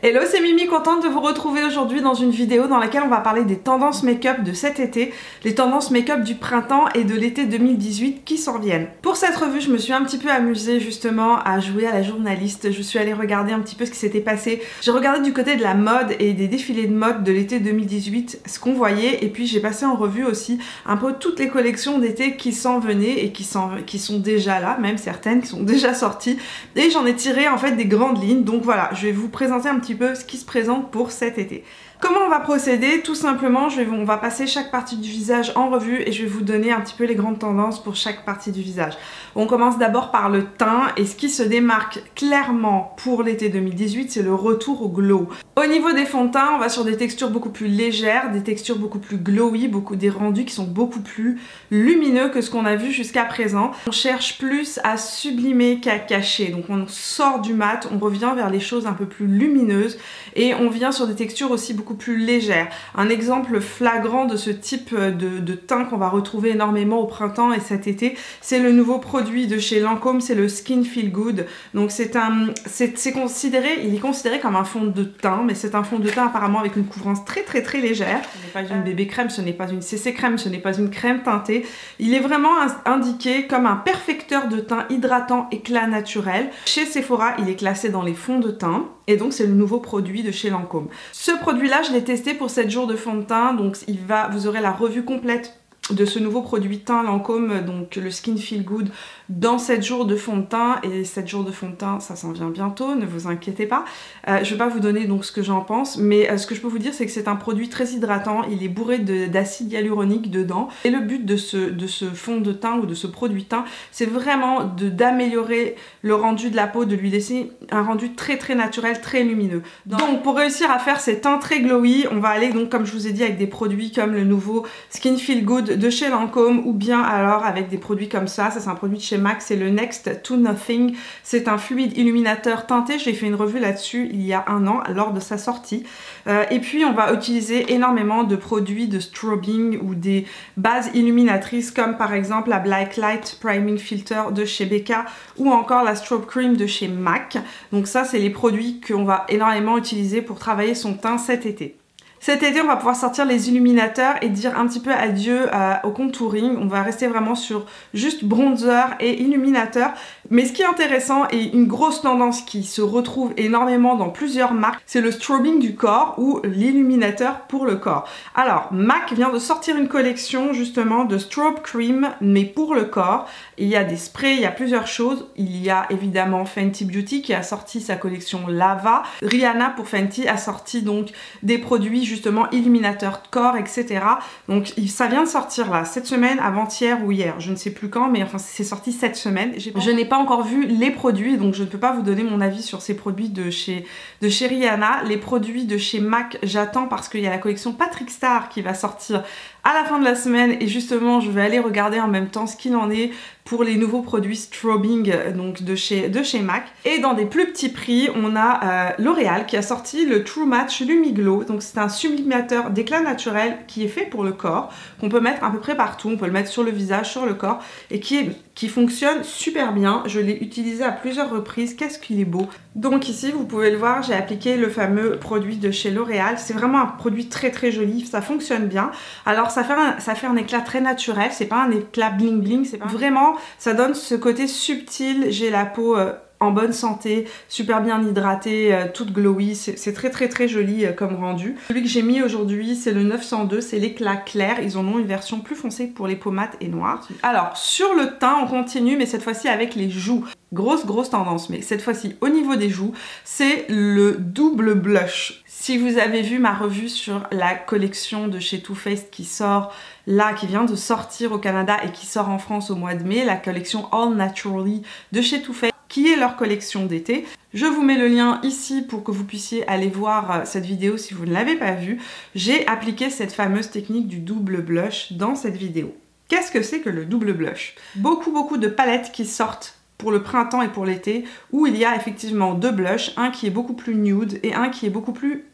Hello, c'est Mimi, contente de vous retrouver aujourd'hui dans une vidéo dans laquelle on va parler des tendances make-up de cet été, les tendances make-up du printemps et de l'été 2018 qui s'en viennent. Pour cette revue, je me suis un petit peu amusée justement à jouer à la journaliste, je suis allée regarder un petit peu ce qui s'était passé. J'ai regardé du côté de la mode et des défilés de mode de l'été 2018, ce qu'on voyait, et puis j'ai passé en revue aussi un peu toutes les collections d'été qui s'en venaient et qui sont déjà là, même certaines qui sont déjà sorties, et j'en ai tiré en fait des grandes lignes, donc voilà, je vais vous présenter un petit peu ce qui se présente pour cet été. Comment on va procéder? Tout simplement, on va passer chaque partie du visage en revue et je vais vous donner un petit peu les grandes tendances pour chaque partie du visage. On commence d'abord par le teint et ce qui se démarque clairement pour l'été 2018, c'est le retour au glow. Au niveau des fonds de teint, on va sur des textures beaucoup plus légères, des textures beaucoup plus glowy, des rendus qui sont beaucoup plus lumineux que ce qu'on a vu jusqu'à présent. On cherche plus à sublimer qu'à cacher, donc on sort du mat, on revient vers les choses un peu plus lumineuses et on vient sur des textures aussi beaucoup plus légère. Un exemple flagrant de ce type de teint qu'on va retrouver énormément au printemps et cet été, c'est le nouveau produit de chez Lancôme, c'est le Skin Feel Good. Donc il est considéré comme un fond de teint, mais c'est un fond de teint apparemment avec une couvrance très légère. Ce n'est pas une bébé crème, ce n'est pas une CC crème, ce n'est pas une crème teintée. Il est vraiment indiqué comme un perfecteur de teint hydratant éclat naturel. Chez Sephora, il est classé dans les fonds de teint. Et donc c'est le nouveau produit de chez Lancôme. Ce produit-là, je l'ai testé pour 7 jours de fond de teint, donc vous aurez la revue complète de ce nouveau produit teint Lancôme, donc le Skin Feel Good, dans 7 jours de fond de teint. Et 7 jours de fond de teint, ça s'en vient bientôt, ne vous inquiétez pas. Je vais pas vous donner donc ce que j'en pense, mais ce que je peux vous dire, c'est que c'est un produit très hydratant, il est bourré d'acide hyaluronique dedans. Et le but de ce fond de teint ou de ce produit teint, c'est vraiment d'améliorer le rendu de la peau, de lui laisser un rendu très naturel, très lumineux. Donc pour réussir à faire ces teints très glowy, on va aller donc, comme je vous ai dit, avec des produits comme le nouveau Skin Feel Good de chez Lancôme, ou bien alors avec des produits comme ça c'est un produit de chez MAC, c'est le Next to Nothing. C'est un fluide illuminateur teinté, j'ai fait une revue là-dessus il y a un an lors de sa sortie. Et puis on va utiliser énormément de produits de strobing ou des bases illuminatrices comme par exemple la Black Light Priming Filter de chez Becca ou encore la Strobe Cream de chez MAC. Donc ça c'est les produits qu'on va énormément utiliser pour travailler son teint cet été. Cet été, on va pouvoir sortir les illuminateurs et dire un petit peu adieu au contouring. On va rester vraiment sur juste bronzer et illuminateur. Mais ce qui est intéressant et une grosse tendance qui se retrouve énormément dans plusieurs marques, c'est le strobing du corps ou l'illuminateur pour le corps. Alors, MAC vient de sortir une collection justement de Strobe Cream, mais pour le corps. Il y a des sprays, il y a plusieurs choses. Il y a évidemment Fenty Beauty qui a sorti sa collection Lava. Rihanna pour Fenty a sorti donc des produits justement illuminateur de corps, etc. Donc ça vient de sortir là, cette semaine, avant-hier ou hier, je ne sais plus quand, mais enfin c'est sorti cette semaine. Je n'ai pas encore vu les produits, donc je ne peux pas vous donner mon avis sur ces produits de chez Rihanna. Les produits de chez MAC, j'attends parce qu'il y a la collection Patrick Star qui va sortir à la fin de la semaine et justement je vais aller regarder en même temps ce qu'il en est pour les nouveaux produits strobing donc de chez MAC. Et dans des plus petits prix, on a L'Oréal qui a sorti le True Match Lumiglow. Donc c'est un sublimateur d'éclat naturel qui est fait pour le corps, qu'on peut mettre à peu près partout, on peut le mettre sur le visage, sur le corps et qui fonctionne super bien. Je l'ai utilisé à plusieurs reprises, qu'est-ce qu'il est beau. Donc ici vous pouvez le voir, j'ai appliqué le fameux produit de chez L'Oréal. C'est vraiment un produit très joli, ça fonctionne bien. Alors ça fait un éclat très naturel, c'est pas un éclat bling bling, c'est pas vraiment, ça donne ce côté subtil. J'ai la peau en bonne santé, super bien hydratée, toute glowy, c'est très joli comme rendu. Celui que j'ai mis aujourd'hui c'est le 902, c'est l'éclat clair, ils en ont une version plus foncée pour les peaux mates et noires. Alors sur le teint on continue, mais cette fois-ci avec les joues. Grosse tendance, mais cette fois-ci au niveau des joues, c'est le double blush. Si vous avez vu ma revue sur la collection de chez Too Faced qui sort là, qui vient de sortir au Canada et qui sort en France au mois de mai, la collection All Naturally de chez Too Faced, qui est leur collection d'été. Je vous mets le lien ici pour que vous puissiez aller voir cette vidéo si vous ne l'avez pas vue. J'ai appliqué cette fameuse technique du double blush dans cette vidéo. Qu'est-ce que c'est que le double blush? Beaucoup de palettes qui sortent pour le printemps et pour l'été, où il y a effectivement deux blushs, un qui est beaucoup plus nude et un qui est beaucoup plus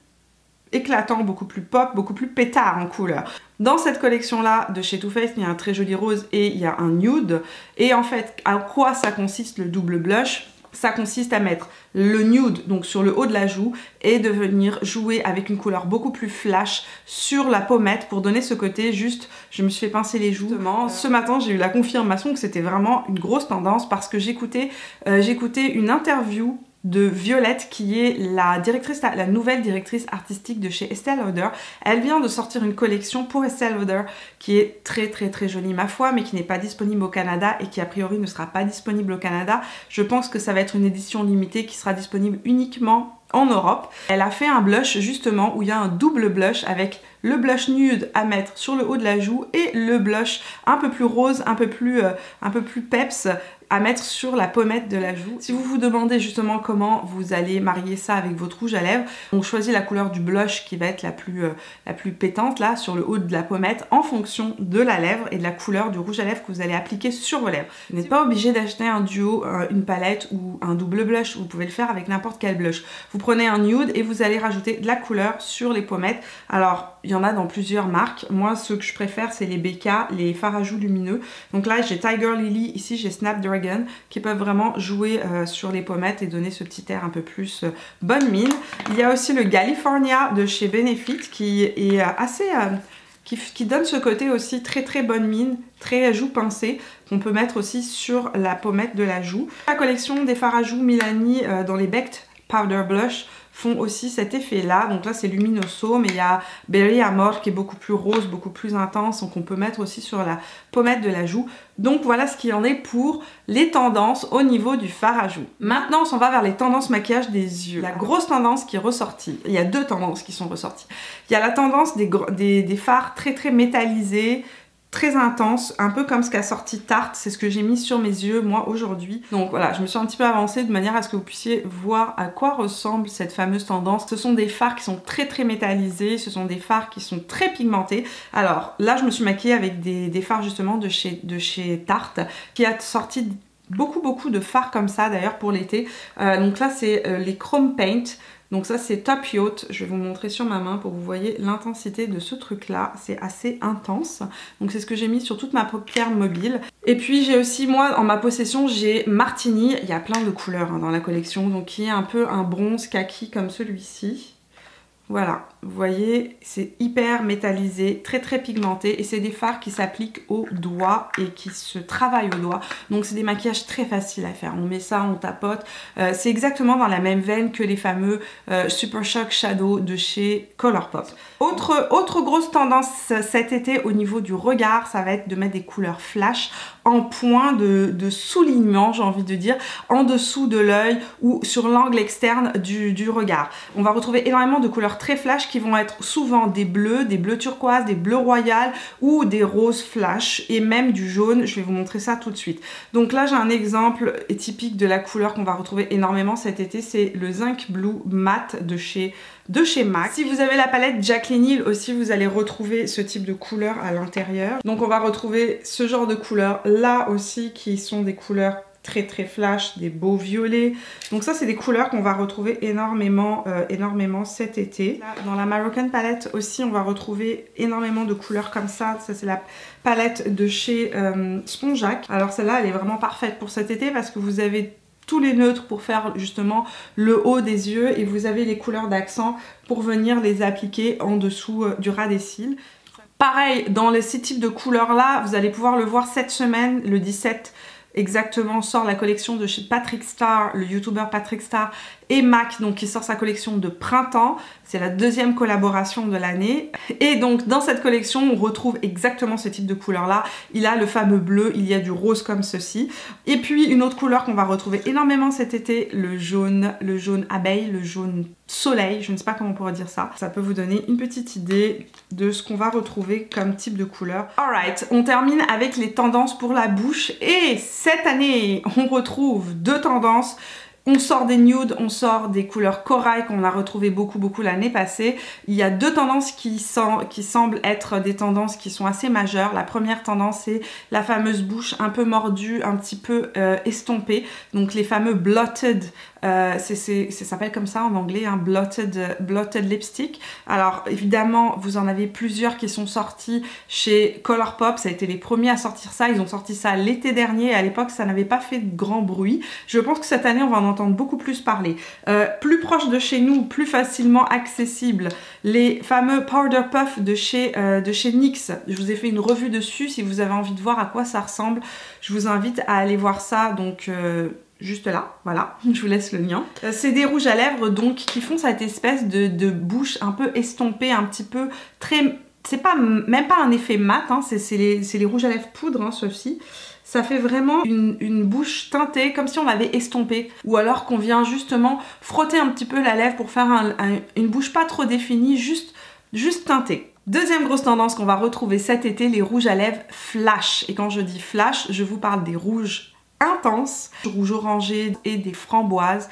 éclatant, beaucoup plus pop, beaucoup plus pétard en couleur. Dans cette collection-là de chez Too Faced, il y a un très joli rose et il y a un nude. Et en fait, à quoi ça consiste le double blush? Ça consiste à mettre le nude donc sur le haut de la joue et de venir jouer avec une couleur beaucoup plus flash sur la pommette pour donner ce côté juste, je me suis fait pincer les joues. Ce matin j'ai eu la confirmation que c'était vraiment une grosse tendance parce que j'écoutais une interview de Violette qui est la nouvelle directrice artistique de chez Estée Lauder. Elle vient de sortir une collection pour Estée Lauder qui est très très très jolie ma foi, mais qui n'est pas disponible au Canada et qui a priori ne sera pas disponible au Canada. Je pense que ça va être une édition limitée qui sera disponible uniquement en Europe. Elle a fait un blush justement où il y a un double blush avec le blush nude à mettre sur le haut de la joue et le blush un peu plus rose, un peu plus peps à mettre sur la pommette de la joue. Si vous vous demandez justement comment vous allez marier ça avec votre rouge à lèvres, on choisit la couleur du blush qui va être la plus pétante là sur le haut de la pommette en fonction de la lèvre et de la couleur du rouge à lèvres que vous allez appliquer sur vos lèvres. Vous n'êtes pas obligé d'acheter un duo, une palette ou un double blush, vous pouvez le faire avec n'importe quel blush. Vous prenez un nude et vous allez rajouter de la couleur sur les pommettes. Alors il y en a dans plusieurs marques, moi ceux que je préfère c'est les BK, les fards à joues lumineux. Donc là j'ai Tiger Lily, ici j'ai Snapdragon qui peuvent vraiment jouer sur les pommettes et donner ce petit air un peu plus bonne mine. Il y a aussi le California de chez Benefit qui est assez... qui donne ce côté aussi très très bonne mine, très joue pincée, qu'on peut mettre aussi sur la pommette de la joue. La collection des fards à joues Milani dans les Baked Powder Blush font aussi cet effet là, donc là c'est Luminoso, mais il y a Berry Amor qui est beaucoup plus rose, beaucoup plus intense, donc on peut mettre aussi sur la pommette de la joue. Donc voilà ce qu'il en est pour les tendances au niveau du fard à joues. Maintenant on s'en va vers les tendances maquillage des yeux. La grosse tendance qui est ressortie, il y a deux tendances qui sont ressorties. Il y a la tendance des fards très très métallisés, très intense, un peu comme ce qu'a sorti Tarte, c'est ce que j'ai mis sur mes yeux moi aujourd'hui. Donc voilà, je me suis un petit peu avancée de manière à ce que vous puissiez voir à quoi ressemble cette fameuse tendance. Ce sont des fards qui sont très très métallisés, ce sont des fards qui sont très pigmentés. Alors là je me suis maquillée avec des fards justement de chez Tarte, qui a sorti beaucoup de fards comme ça d'ailleurs pour l'été. Donc là c'est les Chrome Paint. Donc ça c'est Top Yacht, je vais vous montrer sur ma main pour que vous voyez l'intensité de ce truc là, c'est assez intense. Donc c'est ce que j'ai mis sur toute ma paupière mobile. Et puis j'ai aussi moi en ma possession j'ai Martini, il y a plein de couleurs dans la collection, donc qui est un peu un bronze kaki comme celui-ci. Voilà, vous voyez, c'est hyper métallisé, très très pigmenté et c'est des fards qui s'appliquent au doigt et qui se travaillent au doigt. Donc c'est des maquillages très faciles à faire, on met ça, on tapote. C'est exactement dans la même veine que les fameux Super Shock Shadow de chez Colourpop. Autre grosse tendance cet été au niveau du regard, ça va être de mettre des couleurs flash en point de soulignement, j'ai envie de dire, en dessous de l'œil ou sur l'angle externe du regard. On va retrouver énormément de couleurs très flash qui vont être souvent des bleus turquoise, des bleus royales ou des roses flash et même du jaune. Je vais vous montrer ça tout de suite. Donc là j'ai un exemple typique de la couleur qu'on va retrouver énormément cet été, c'est le Zinc Blue Matte de chez MAC. Si vous avez la palette Jaclyn Hill aussi, vous allez retrouver ce type de couleur à l'intérieur. Donc on va retrouver ce genre de couleurs là aussi qui sont des couleurs très très flash, des beaux violets. Donc ça c'est des couleurs qu'on va retrouver énormément cet été. Là, dans la Moroccan palette aussi on va retrouver énormément de couleurs comme ça. Ça c'est la palette de chez Spongeac. Alors celle-là elle est vraiment parfaite pour cet été parce que vous avez tous les neutres pour faire justement le haut des yeux et vous avez les couleurs d'accent pour venir les appliquer en dessous du ras des cils. Pareil, dans ces types de couleurs là, vous allez pouvoir le voir cette semaine, le 17 exactement, sort la collection de chez Patrick Star, le youtubeur Patrick Star et MAC, donc qui sort sa collection de printemps. C'est la deuxième collaboration de l'année. Et donc dans cette collection, on retrouve exactement ce type de couleur là. Il a le fameux bleu, il y a du rose comme ceci. Et puis une autre couleur qu'on va retrouver énormément cet été, le jaune abeille, le jaune soleil, je ne sais pas comment on pourrait dire ça. Ça peut vous donner une petite idée de ce qu'on va retrouver comme type de couleur. Alright, on termine avec les tendances pour la bouche. Et cette année, on retrouve deux tendances On sort des nudes, on sort des couleurs corail qu'on a retrouvé beaucoup l'année passée. Il y a deux tendances qui semblent être des tendances qui sont assez majeures. La première tendance, c'est la fameuse bouche un peu mordue, un petit peu estompée. Donc les fameux blotted, ça s'appelle comme ça en anglais, hein, blotted lipstick. Alors évidemment, vous en avez plusieurs qui sont sortis chez Colourpop. Ça a été les premiers à sortir ça. Ils ont sorti ça l'été dernier. À l'époque, ça n'avait pas fait de grand bruit. Je pense que cette année, on va en entendre beaucoup plus parler. Plus proche de chez nous, plus facilement accessible, les fameux Powder Puff de chez NYX. Je vous ai fait une revue dessus. Si vous avez envie de voir à quoi ça ressemble, je vous invite à aller voir ça. Donc juste là, voilà, je vous laisse le lien. C'est des rouges à lèvres donc qui font cette espèce de bouche un peu estompée, un petit peu très... C'est pas même pas un effet mat, hein, c'est les rouges à lèvres poudre, hein, ceux-ci. Ça fait vraiment une bouche teintée, comme si on l'avait estompée. Ou alors qu'on vient justement frotter un petit peu la lèvre pour faire une bouche pas trop définie, juste teintée. Deuxième grosse tendance qu'on va retrouver cet été, les rouges à lèvres flash. Et quand je dis flash, je vous parle des rouges intense, rouge orangé et des framboises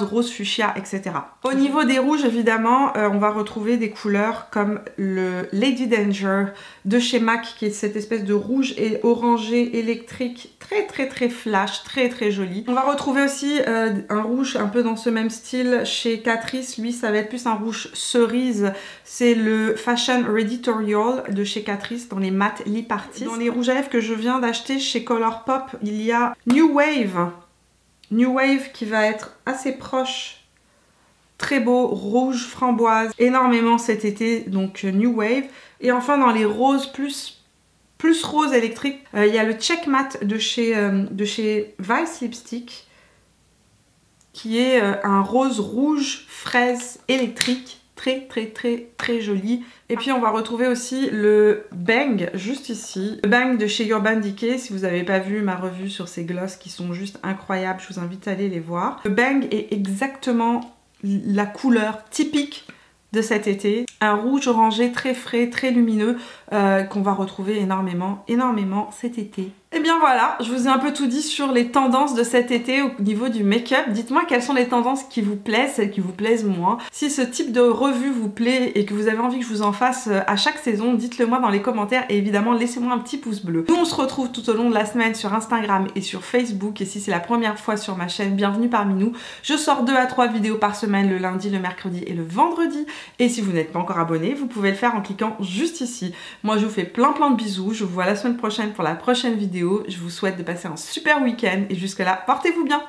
rose fuchsia, etc. Au niveau des rouges, évidemment, on va retrouver des couleurs comme le Lady Danger de chez MAC, qui est cette espèce de rouge et orangé électrique très flash, très joli. On va retrouver aussi un rouge un peu dans ce même style chez Catrice. Lui, ça va être plus un rouge cerise. C'est le Fashion Editorial de chez Catrice dans les mat Lip Artist. Dans les rouges à lèvres que je viens d'acheter chez Colourpop, il y a New Wave qui va être assez proche, très beau, rouge framboise, énormément cet été, donc New Wave. Et enfin dans les roses plus rose électrique, il y a le Check Matte de chez Vice Lipstick, qui est un rose rouge fraise électrique, très joli. Et puis on va retrouver aussi le Bang juste ici, le Bang de chez Urban Decay. Si vous n'avez pas vu ma revue sur ces glosses qui sont juste incroyables, je vous invite à aller les voir. Le Bang est exactement la couleur typique de cet été, un rouge orangé très frais, très lumineux, qu'on va retrouver énormément cet été. Et bien voilà, je vous ai un peu tout dit sur les tendances de cet été au niveau du make-up. Dites-moi quelles sont les tendances qui vous plaisent, celles qui vous plaisent moins. Si ce type de revue vous plaît et que vous avez envie que je vous en fasse à chaque saison, dites-le moi dans les commentaires et évidemment laissez-moi un petit pouce bleu. Nous on se retrouve tout au long de la semaine sur Instagram et sur Facebook, et si c'est la première fois sur ma chaîne, bienvenue parmi nous. Je sors 2 à 3 vidéos par semaine, le lundi, le mercredi et le vendredi. Et si vous n'êtes pas encore abonné, vous pouvez le faire en cliquant juste ici. Moi je vous fais plein de bisous, je vous vois la semaine prochaine pour la prochaine vidéo. Je vous souhaite de passer un super week-end et jusque là, portez-vous bien.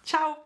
Ciao!